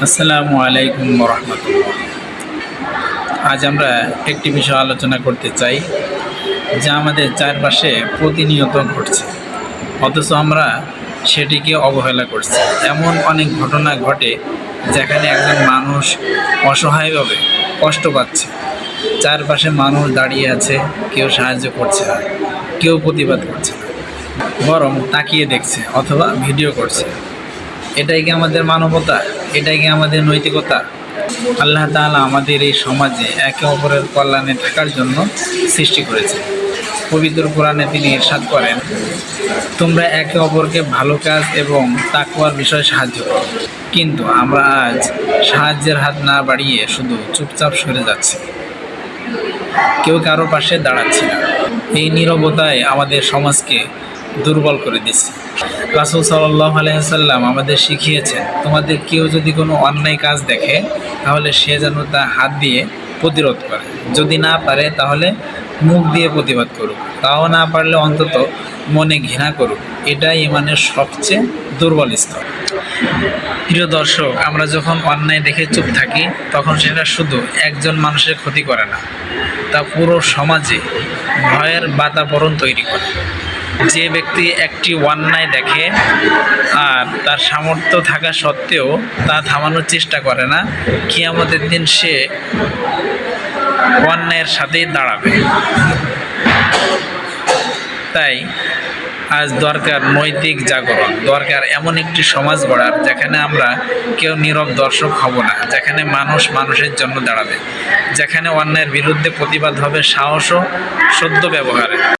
আসসালামু আলাইকুম রহমতুল্লাহ। আজ আমরা একটি বিষয় আলোচনা করতে চাই যা আমাদের চারপাশে প্রতিনিয়ত ঘটছে, অথচ আমরা সেটিকে অবহেলা করছি। এমন অনেক ঘটনা ঘটে যেখানে একজন মানুষ অসহায়ভাবে কষ্ট পাচ্ছে, চারপাশে মানুষ দাঁড়িয়ে আছে, কেউ সাহায্য করছে না, কেউ প্রতিবাদ করছে না, বরং তাকিয়ে দেখছে অথবা ভিডিও করছে। এটাই কি আমাদের মানবতা? এটাই কি আমাদের নৈতিকতা? আল্লাহ তাআলা আমাদের এই সমাজে একে অপরের কল্যাণে থাকার জন্য সৃষ্টি করেছে। পবিত্র কোরআনে তিনি ইরশাদ করেন, তোমরা একে অপরকে ভালো কাজ এবং তাকওয়ার বিষয়ে সাহায্য করো। কিন্তু আমরা আজ সাহায্যের হাত না বাড়িয়ে শুধু চুপচাপ সরে যাচ্ছি, কেউ কারো পাশে দাঁড়াচ্ছি না। এই নীরবতায় আমাদের সমাজকে দুর্বল করে দিচ্ছে। রাসূল সাল্লাল্লাহু আলাইহি ওয়াসাল্লাম আমাদের শিখিয়েছেন, তোমাদের কেউ যদি কোনো অন্যায় কাজ দেখে তাহলে সে যেন তা হাত দিয়ে প্রতিরোধ করে, যদি না পারে তাহলে মুখ দিয়ে প্রতিবাদ করুক, তাও না পারলে অন্তত মনে ঘৃণা করুক। এটাই ইমানের সবচেয়ে দুর্বল স্তর। প্রিয় দর্শক, আমরা যখন অন্যায় দেখে চুপ থাকি তখন সেটা শুধু একজন মানুষের ক্ষতি করে না, তা পুরো সমাজে ভয়ের বাতাবরণ তৈরি করে। যে ব্যক্তি একটি অন্যায় দেখে আর তার সামর্থ্য থাকা সত্ত্বেও তা থামানোর চেষ্টা করে না, কিয়ামতের দিন সে অন্যায়ের সাথেই দাঁড়াবে। তাই আজ দরকার নৈতিক জাগরণ, দরকার এমন একটি সমাজ গড়ার যেখানে আমরা কেউ নীরব দর্শক হব না, যেখানে মানুষ মানুষের জন্য দাঁড়াবে, যেখানে অন্যায়ের বিরুদ্ধে প্রতিবাদ হবে সাহস ও সত্য ব্যবহারে।